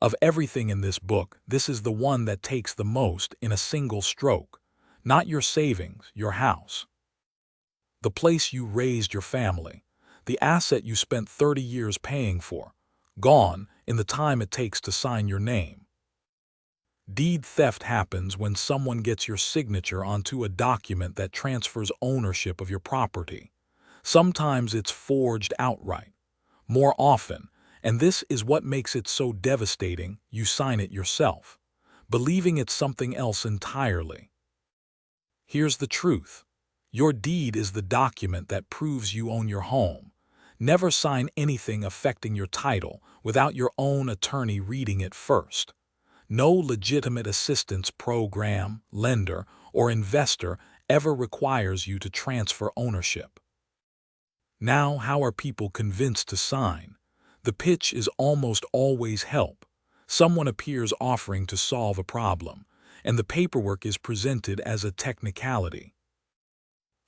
Of everything in this book, this is the one that takes the most in a single stroke. Not your savings, your house. The place you raised your family. The asset you spent 30 years paying for. Gone in the time it takes to sign your name. Deed theft happens when someone gets your signature onto a document that transfers ownership of your property. Sometimes it's forged outright. More often, and this is what makes it so devastating, you sign it yourself, believing it's something else entirely. Here's the truth. Your deed is the document that proves you own your home. Never sign anything affecting your title without your own attorney reading it first. No legitimate assistance program, lender, or investor ever requires you to transfer ownership. Now, how are people convinced to sign? The pitch is almost always help. Someone appears offering to solve a problem, and the paperwork is presented as a technicality.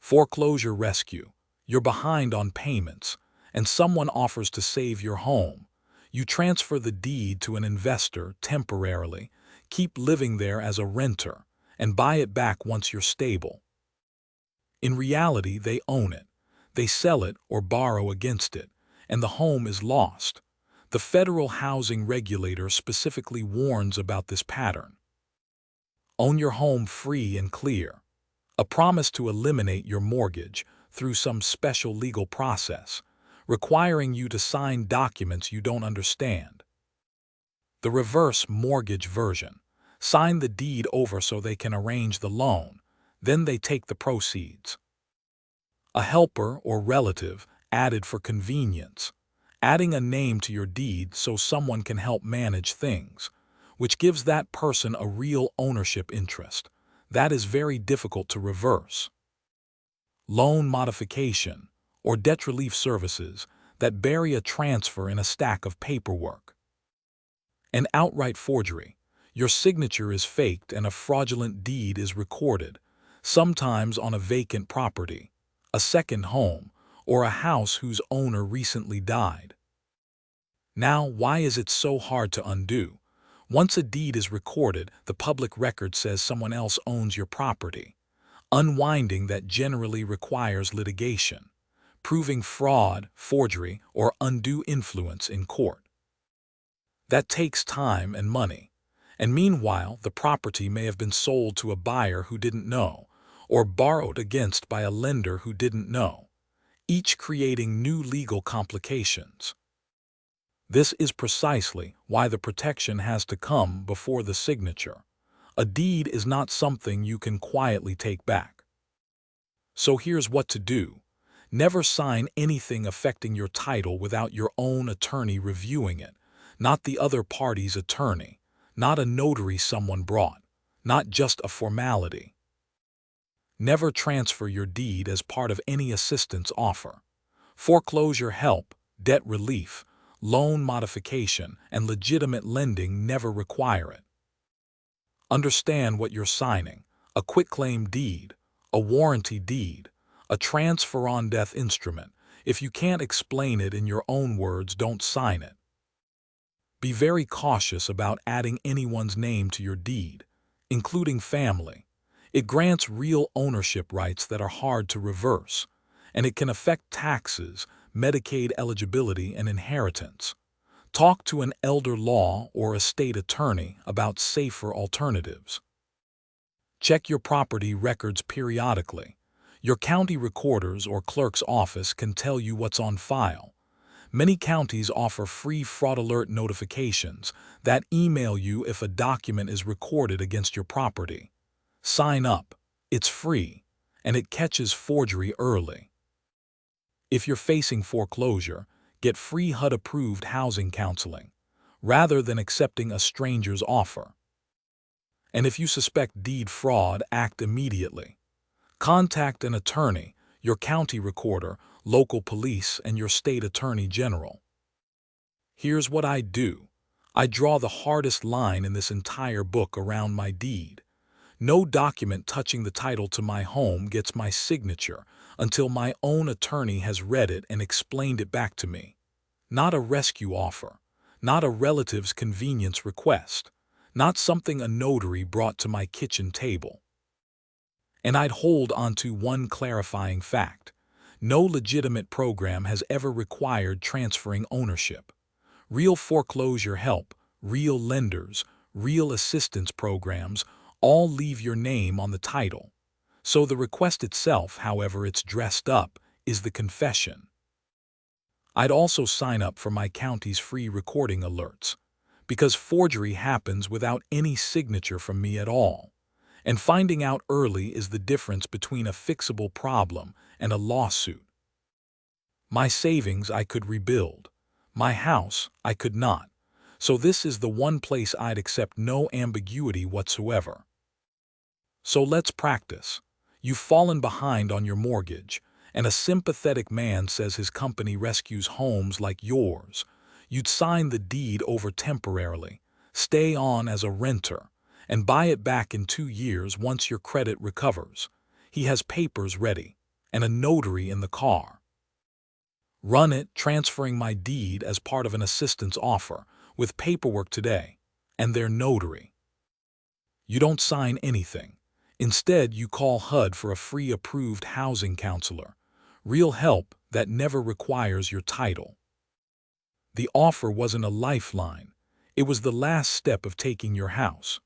Foreclosure rescue. You're behind on payments, and someone offers to save your home. You transfer the deed to an investor temporarily, keep living there as a renter, and buy it back once you're stable. In reality, they own it. They sell it or borrow against it, and the home is lost. The federal housing regulator specifically warns about this pattern. Own your home free and clear. A promise to eliminate your mortgage through some special legal process, requiring you to sign documents you don't understand. The reverse mortgage version. Sign the deed over so they can arrange the loan, then they take the proceeds. A helper or relative added for convenience. Adding a name to your deed so someone can help manage things, which gives that person a real ownership interest. That is very difficult to reverse. Loan modification, or debt relief services that bury a transfer in a stack of paperwork. An outright forgery. Your signature is faked and a fraudulent deed is recorded, sometimes on a vacant property, a second home, or a house whose owner recently died. Now, why is it so hard to undo? Once a deed is recorded, the public record says someone else owns your property. Unwinding that generally requires litigation, proving fraud, forgery, or undue influence in court. That takes time and money. And meanwhile, the property may have been sold to a buyer who didn't know, or borrowed against by a lender who didn't know, each creating new legal complications. This is precisely why the protection has to come before the signature. A deed is not something you can quietly take back. So here's what to do. Never sign anything affecting your title without your own attorney reviewing it, not the other party's attorney, not a notary someone brought, not just a formality. Never transfer your deed as part of any assistance offer. Foreclosure help, debt relief, loan modification, and legitimate lending never require it. Understand what you're signing: a quitclaim deed, a warranty deed, a transfer on death instrument. If you can't explain it in your own words, don't sign it. Be very cautious about adding anyone's name to your deed, including family. It grants real ownership rights that are hard to reverse, and it can affect taxes, Medicaid eligibility, and inheritance. Talk to an elder law or estate attorney about safer alternatives. Check your property records periodically. Your county recorder's or clerk's office can tell you what's on file. Many counties offer free fraud alert notifications that email you if a document is recorded against your property. Sign up. It's free, and it catches forgery early. If you're facing foreclosure, get free HUD-approved housing counseling, rather than accepting a stranger's offer. And if you suspect deed fraud, act immediately. Contact an attorney, your county recorder, local police, and your state attorney general. Here's what I do. I draw the hardest line in this entire book around my deed. No document touching the title to my home gets my signature until my own attorney has read it and explained it back to me. Not a rescue offer, not a relative's convenience request, not something a notary brought to my kitchen table. And I'd hold onto one clarifying fact. No legitimate program has ever required transferring ownership. Real foreclosure help, real lenders, real assistance programs all leave your name on the title. So the request itself, however it's dressed up, is the confession. I'd also sign up for my county's free recording alerts, because forgery happens without any signature from me at all. And finding out early is the difference between a fixable problem and a lawsuit. My savings I could rebuild. My house I could not. So this is the one place I'd accept no ambiguity whatsoever. So let's practice. You've fallen behind on your mortgage, and a sympathetic man says his company rescues homes like yours. You'd sign the deed over temporarily, stay on as a renter, and buy it back in 2 years once your credit recovers. He has papers ready, and a notary in the car. Run it, transferring my deed as part of an assistance offer, with paperwork today, and their notary. You don't sign anything. Instead, you call HUD for a free approved housing counselor. Real help that never requires your title. The offer wasn't a lifeline. It was the last step of taking your house.